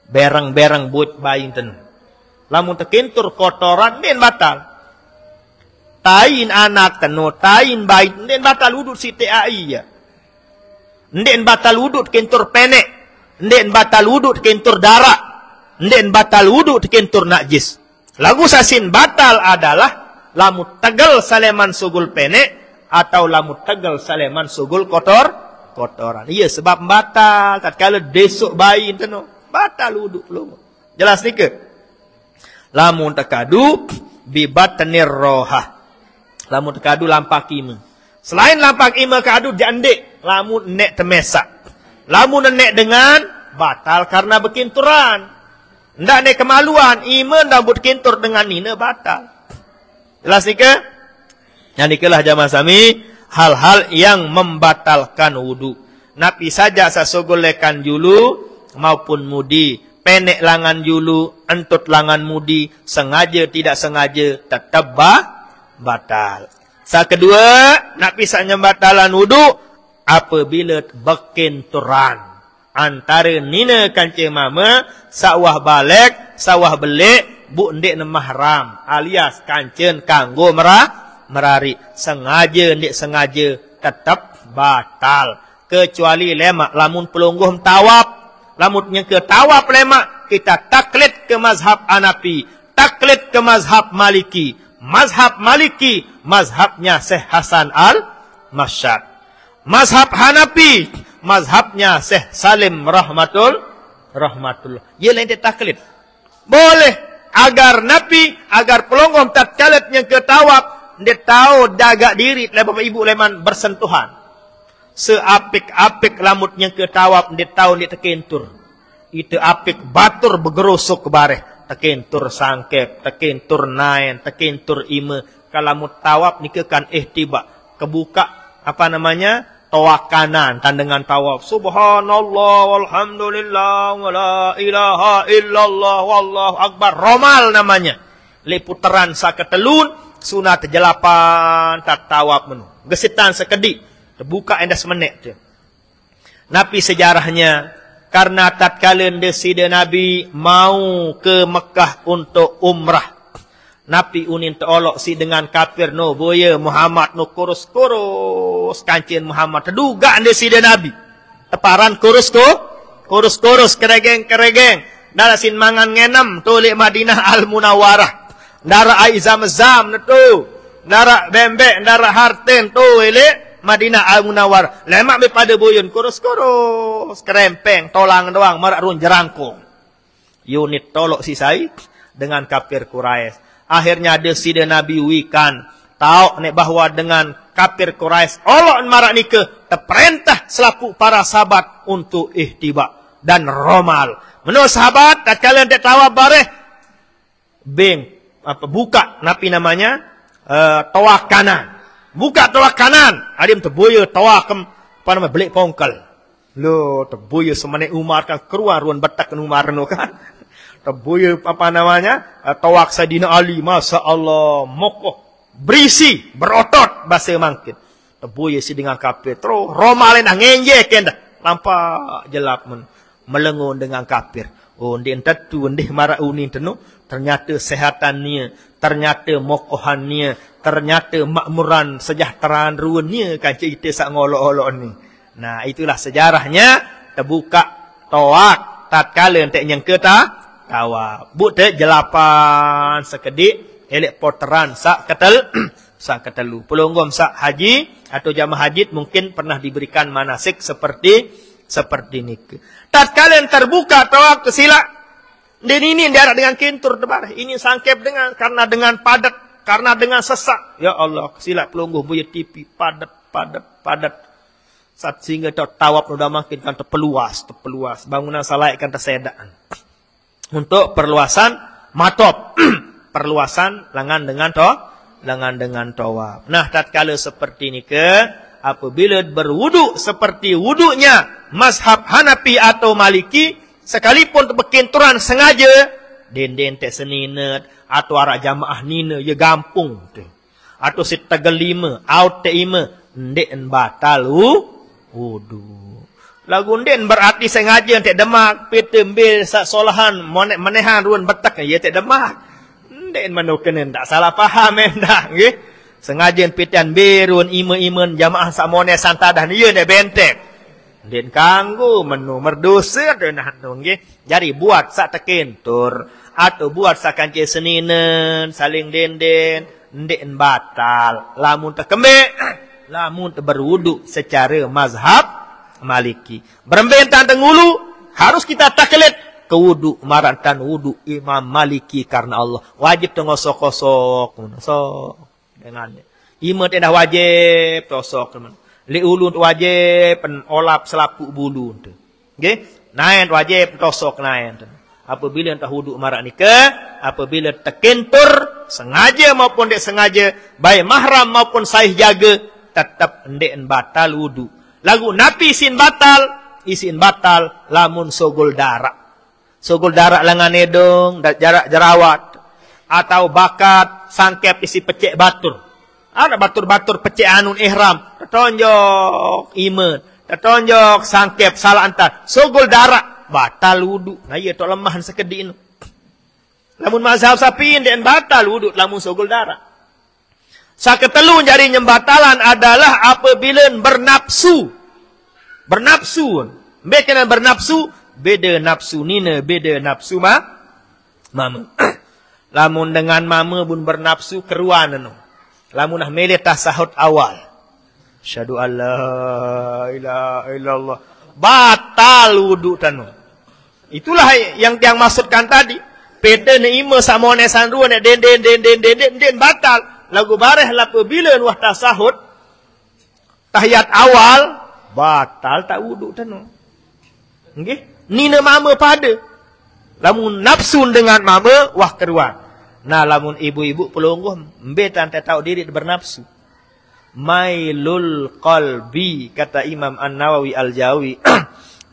[SPEAKER 1] Berang-berang buat bayin tenu. Lamun terkentur kotoran, den batal. Tain anak tenu, tain bayi, den batal wudud si TAI ya. Den batal wudud kentur penek. Den batal wudud kentur darah. Den batal wudud kentur najis. Lagu sasin batal adalah lamu tegal saleman sugul penek atau lamu tegal saleman sugul kotoran. Iya sebab batal. Tatkala besok bayi tenu, batal wudud lu. Jelas ni ke? Lamun tekadu bibatnir rohah. Lamun tekadu lampak ima. Selain lampak ima kadu jandek. Lamun nek temesak. Lamun nek dengan batal karena berkinturan. Ndak nek kemaluan. Ima ndak buat kintur dengan nina batal. Jelas ni ke? Yang nikelah jamaah sami. Hal-hal yang membatalkan wudu. Napi saja sasogolekan julu maupun mudi. Penek langan julu, entut langan mudi, sengaja tidak sengaja, tetap batal. Kedua, nak pisah nyembatalan wudu, apabila berkenturan. Antara nina kancing mama, sawah balik, sawah belik, bu ndik mahram, alias kancing kanggo merari. Sengaja, ndik sengaja, tetap batal. Kecuali lemak, lamun pelungguh tawab. Lamutnya ke tawaf lemak, kita taklid ke mazhab Hanafi, taklid ke mazhab Maliki. Mazhab Maliki, mazhabnya Syekh Hasan al-Masyad. Mazhab Hanafi, mazhabnya Syekh Salim rahmatullah. Ia lain dia taklid. Boleh, agar Nabi, agar pelonggong tatkala ke tawaf, dia tahu jaga diri, bapak ibu leman bersentuhan. Seapik-apik lamutnya ke tawaf, dia tahu dia terkentur. Itu apik batur bergerusuk ke bareh. Terkentur sangkep, terkentur nain, terkentur ima. Kalau mut tawaf ni kan ihtiba. Kebuka, apa namanya? Tawaf kanan, tandangan tawaf. Subhanallah, walhamdulillah, wa la ilaha illallah, wallahu akbar. Romal namanya. Liputeran saketelun, sunat jelapan, tak tawaf menu. Gesitan sekedik. Terbuka endah semenit je. Nabi sejarahnya, karena tatkala desida Nabi mau ke Mekah untuk umrah. Nabi unin terolok si dengan kafir no boya Muhammad no kurus kancin Muhammad. Terduga desida Nabi. Teparan kurus keregeng. Darasin mangan ngenem tulik Madinah Al-Munawwarah. Dara Aizam-zam tu. Dara bembek, dara harten tu ile Madinah Al-Munawwarah. Lemak pada boyun kurus kerempeng, tolang doang, marak run jerangkung. Unit tolok si Said dengan kafir Quraisy. Akhirnya ada sida Nabi wikan tahu nek bahwa dengan kafir Quraisy Allah marak nike terperintah selaku para sahabat untuk ihtiba dan romal. Menurut sahabat tatkala dia tawaf bareh buka napi namanya tawaf kanan. Buka tawaf kanan. Adim terboya tawaf apa nama belik pongkal. Lo terboya semane Umar kan keluar ruan betak Umar no kan. Terboya apa namanya? Tawaf Sayyidina Ali. Masya Allah. Mokoh. Berisi. Berotot. Bahasa mangkit. Terboya si dengan kafir. Terus romalin dah ngenjek dah. Lampak jelap melengun dengan kafir. Oh, dia tentu ndih marah unin tenu. Ternyata sehatannya, ternyata mokohannya, ternyata makmuran sejahteraan ruannya kan cerita sak ngolok-olok ni. Nah, itulah sejarahnya terbuka tawaf tatkala entek yang tawaf. Bute jelapan sekedik elek poteran sak ketel sak ketelu. Pelonggom sak haji atau jamaah haji mungkin pernah diberikan manasik seperti ini. Tatkala terbuka tawaf ke sila, dan ini diarak dengan kintur debar. Ini sangkep karena dengan padat, karena dengan sesak. Ya Allah, sila pelungguh buaya tipi padat. Saat sehingga tawaf udah makin kan terpeluas. Bangunan salai kan tersedaan. Untuk perluasan matop, perluasan lengan dengan tawaf. Nah, tatkala seperti ini apabila berwudu seperti wudunya mazhab Hanafi atau Maliki, sekalipun berkinturan sengaja, den teh seninet atau arak jamaah nina ya gampung tu. Atau sitagelima, out te ima, ndek batal wudu. Lagu den berarti sengaja teh demak, pitembe sak solahan menehan ruan betak ya teh demak. Ndek manukeun tak salah paham dah nggih. Sengaja pitian berun iman jamaah samone santadah ieu ne bentek. Den kanggo menu merdosa denah nggih. Jadi buat sak tekentur atau buat sak kancil seninen saling denden ndek batal. Lamun tekembe lamun berwudu secara mazhab Maliki. Berembentan tengulu harus kita taklid ke wudu marantan wudu Imam Maliki karena Allah wajib tengosok-kosok dengan imut dah wajib tosok teman. Li ulun wajib olap selapuk bulu tu. Nggih? Naen wajib tosok naen. Apabila entah wudu marak nikah, apabila tekentur sengaja maupun tidak sengaja, baik mahram maupun sahih jaga, tetap ndek batal wudu. Lagu napi isin batal lamun sogol darah. Sogol darah lengan edong, jarak jerawat atau bakat sangkep isi pecek batur. Ada batur-batur pecek anun ihram, tertonjok iman, tertonjok sangkep salah antar, sogol darah, batal wudu. Nah iya tok lemahan sekedih ini. Lamun mazhab Syafi'i dan batal wudu lamun sogol darah. Saketelu jadi nyembatalan adalah apabila bernapsu. Bekenan bernapsu, beda nafsu nina, beda nafsu mama. Lamun dengan mama pun bernapsu keruan anu. Lamun nah mele tasahud awal. Asyhadu alla ilaha illallah. Batal wudu tanu. Itulah yang maksudkan tadi. Pete ne ima samone sanrua ne den batal. Lagu bareh la pabila wah tasahud tahiyat awal batal tak wudu tanu. Nggih? Nina mama pada. Lamun nafsu dengan mama wah keruan. Nah, lamun ibu-ibu pelungguh mbetan tak tahu diri bernafsu. Mailul qalbi kata Imam An-Nawawi Al-Jawi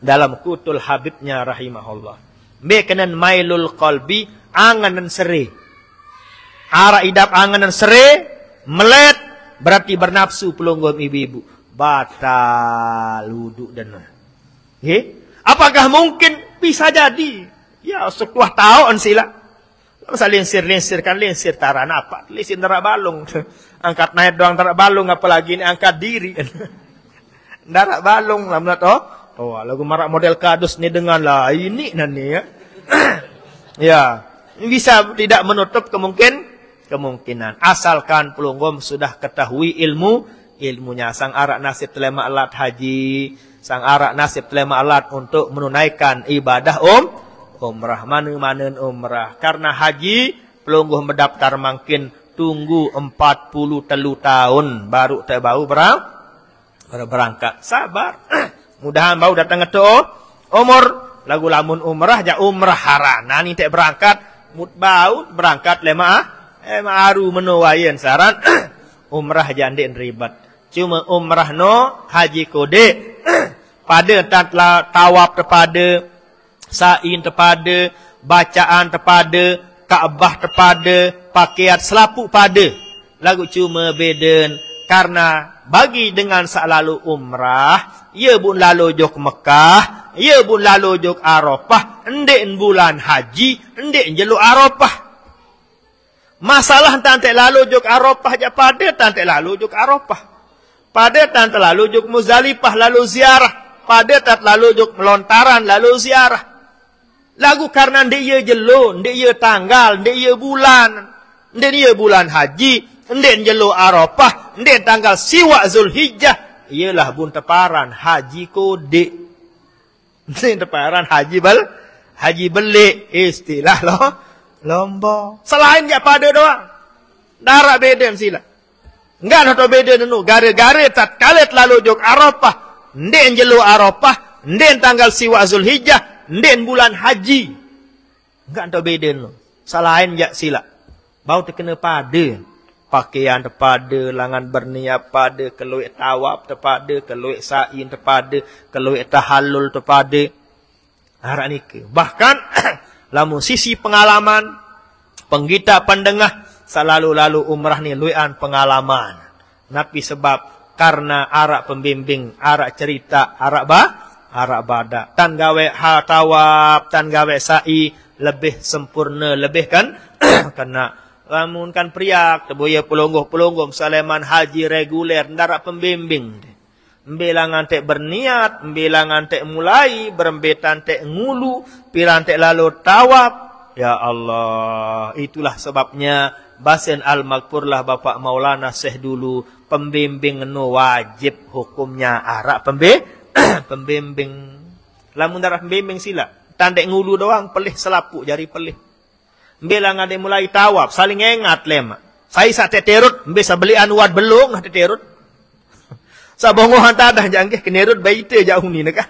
[SPEAKER 1] dalam Kutul Habibnya rahimahullah. Bekenan mailul qalbi anganan sere. Ara idap anganan sere melet berarti bernafsu pelungguh ibu-ibu. Batal wudu dan nggih. Apakah mungkin bisa jadi? Ya, sekuah tahun sila. Masa linsir taran apa? Linsir tarak balung. Angkat naik doang tarak balung, apalagi ini angkat diri. Tarak balung lah menurut lagu marak model kadus ni dengan lah ini nanti ya. Ya, bisa tidak menutup kemungkinan. Asalkan pelunggom sudah ketahui ilmunya. Sang arak nasib telema alat haji, sang arak nasib telema alat untuk menunaikan ibadah umrah, mana umrah. Karena haji, pelungguh mendaftar makin tunggu 43 tahun baru terbau berangkat. Sabar. Mudahan bau datang itu umur. Lagu lamun umrah, ja umrah harana ni tak berangkat. Bau berangkat aru menuwayan saran. Umrah jandin ribat. Cuma umrah no haji kode. Pada tawaf terpada sain terpada, bacaan terpada, Ka'bah terpada, pakaian selapuk pada. Lagu cuma beden karena bagi dengan selalu umrah, ia pun lalu jok Mekah, ia pun lalu jok Arafah, endek bulan haji, endek jeluk Arafah. Masalah tante lalu jok Arafah aja pada tante lalu jok Arafah. Pada tante lalu jok Muzdalifah lalu ziarah, pada tat lalu jok melontaran lalu ziarah. Lagu karena ndek ye jelo, ndek ye tanggal, ndek ye bulan, ndek ye bulan haji, ndek jelo Arafah, ndek tanggal siwa Zulhijjah, ialah bun teparan haji kode. Ndek teparan haji belik istilah lomba. Selain dia pada doang. Darak beda sila. Enggak ada beda denu. Gara-gara tatkala lalu jog Arafah, ndek jelo Arafah, ndek tanggal siwa Zulhijjah, ndek bulan haji. Enggak ada beda denu. Selain jak sila. Bau terkena pada. Pakaian terpada, langan berniat pada, keluik tawaf terpada, keluik sa'i terpada, keluik tahallul terpada. Harap ni ke. Bahkan lamun sisi pengalaman, penggita pendengar selalu-lalu umrah ni luian pengalaman. Nabi sebab karena arak pembimbing, arak cerita, arak badak. Tan gawe tawaf, tan gawe sa'i lebih sempurna, lebih kan kena lamun kan priak teboya pelonggoh saleman haji reguler ndarak pembimbing. Mbilangan tek berniat, mbilangan tek mulai, berembetan tek ngulu, piran tek lalu tawaf. Ya Allah, itulah sebabnya Basen Al-Maghfurlah Bapak Maulana Syekh dulu, pembimbing no wajib hukumnya arak pembimbing. Lamun darah pembimbing sila, tandek ngulu doang, pelih selapuk jari pelih. Mbilangan tek mulai tawaf, saling ingat lema. Saya sak terut, bisa beli anuat belum nah terut. Sabongohan tadah janggih kenerut baite jauh ni nak.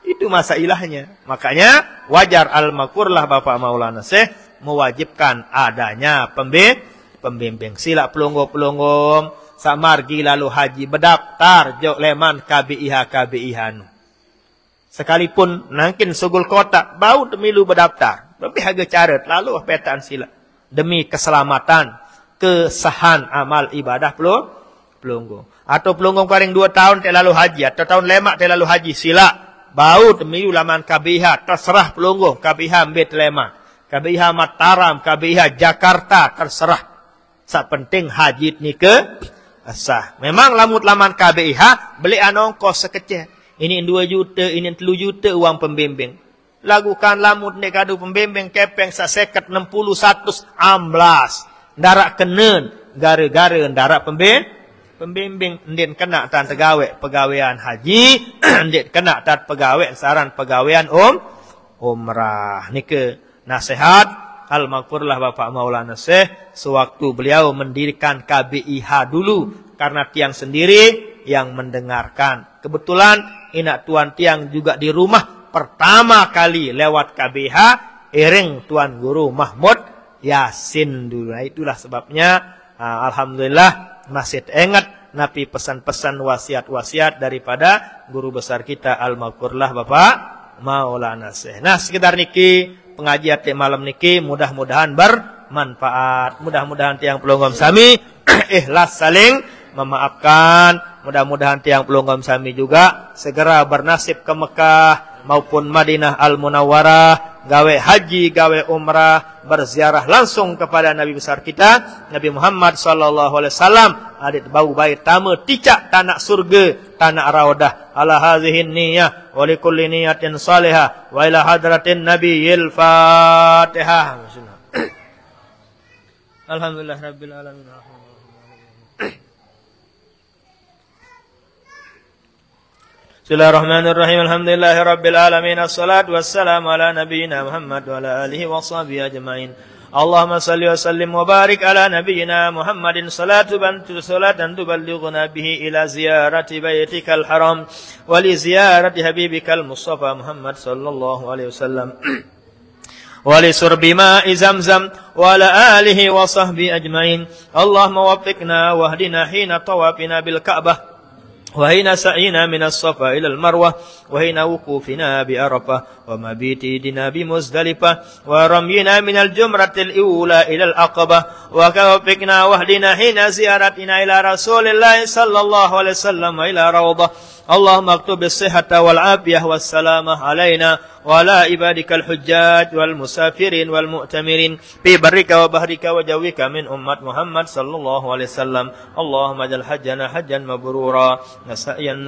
[SPEAKER 1] Itu masalahnya. Makanya wajar Al-Maghfurlah Bapak Maulana Syekh mewajibkan adanya pembimbing. Sila pelonggom samargi lalu haji berdaftar jok leman KBIH. Sekalipun nangkin sugul kota bau temilu berdaftar. Lebih harga carat lalu petaan sila demi keselamatan, kesahan amal ibadah pelonggom. Atau pelonggom karing 2 tahun tak lalu haji, atau tahun lemak tak lalu haji, sila bau temilu laman KBIH, terserah pelonggom KBIH ambil lemak, KBIH Mataram, KBIH Jakarta, terserah. Sak penting haji ni ke sah. Memang lamut laman KBIH beli anongkos sekecil. Ini 2 juta, ini 3 juta uang pembimbing. Lagukan lamut ni kadu pembimbing kepeng sak 50, 60, 100 amblas. Darak kenen gara-gara darak pembimbing ndin kena tan tegawe pegawaian haji, ndin kena tan pegawai saran pegawaian umrah. Nike nasihat Al-Maghfurlah Bapak Maulana Syekh sewaktu beliau mendirikan KBIH dulu karena tiang sendiri yang mendengarkan. Kebetulan inak tuan tiang juga di rumah pertama kali lewat KBIH iring Tuan Guru Mahmud Yasin dulu. Nah, itulah sebabnya alhamdulillah masih ingat Nabi pesan-pesan wasiat-wasiat daripada guru besar kita Al-Maghfurlah Bapak Maulana Syekh. Nah, sekedar niki pengajian malam niki mudah-mudahan bermanfaat. Mudah-mudahan tiang pelonggom sami ikhlas saling memaafkan. Mudah-mudahan tiang pelonggom sami juga segera bernasib ke Mekah maupun Madinah Al-Munawwarah, gawe haji, gawe umrah, berziarah langsung kepada Nabi besar kita Nabi Muhammad sallallahu alaihi wasallam. Adit bau bait tamu ticak tanah surga, tanah raudah. Ala hadhihi niyyah wa likulli niyatin salihah wa ila hadratin nabiyil Fatihah. Alhamdulillah rabbil alamin. Bismillahirrahmanirrahim. Alhamdulillahi rabbil alamin. Assalatu wassalamu ala nabiyyina Muhammad wa ala alihi wa sahbihi ajma'in. Allahumma salli wa sallim wa barik ala nabiyyina Muhammadin salatan tuballighuna bihi ila ziyarati baitikal haram wa li ziyarati habibikal Mustafa Muhammad sallallahu alaihi wasallam. Wa li surbi ma'i zamzam wa ala alihi wa sahbihi ajma'in. Allahumma waffiqna wahdina hina tawafina bil Ka'bah وهنا سعينا من الصفا إلى المروة وهنا وقوفنا بعرفة ومبيتنا بمزدلفة ورمينا من الجمرة الأولى إلى العقبة وكوفقنا واهدنا حين زيارتنا إلى رسول الله صلى الله عليه وسلم إلى روضة. اللهم اكتب الصحة والعافية والسلامة علينا وعلى عبادك الحجاج والمسافرين والمؤتمرين في برك وبحرك وجوك من أمة محمد صلى الله عليه وسلم. اللهم اجعل حجنا حجا مبرورا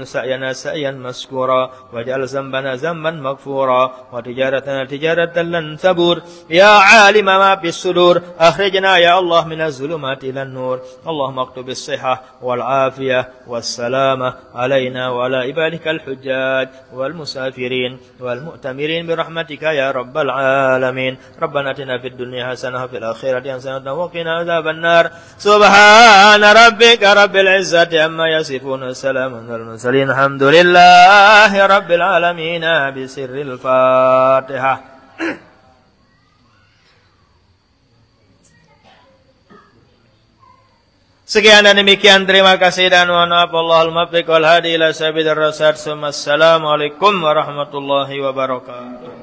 [SPEAKER 1] سعينا سعيا مشكورا واجعل ذنبنا ذنبا مغفورا وتجارتنا تجارة لن تبور يا عالم ما في الصدور أخرجنا يا الله من الظلمات إلى النور اللهم اكتب الصحة والعافية والسلامة علينا وعلى عبادك الحجاج والمسافرين والمؤتمرين برحمتك يا رب العالمين ربنا اتنا في الدنيا حسنة وفي الآخرة حسنة وقنا عذاب النار سبحان ربك رب العزة عما يصفون وسلام على المرسلين الحمد لله رب العالمين بسر الفاتحة. Sekian dan demikian, terima kasih dan mohon maaf. Allahul muwaffiq wal hadi ila sabilir rasyad. Assalamualaikum warahmatullahi wabarakatuh.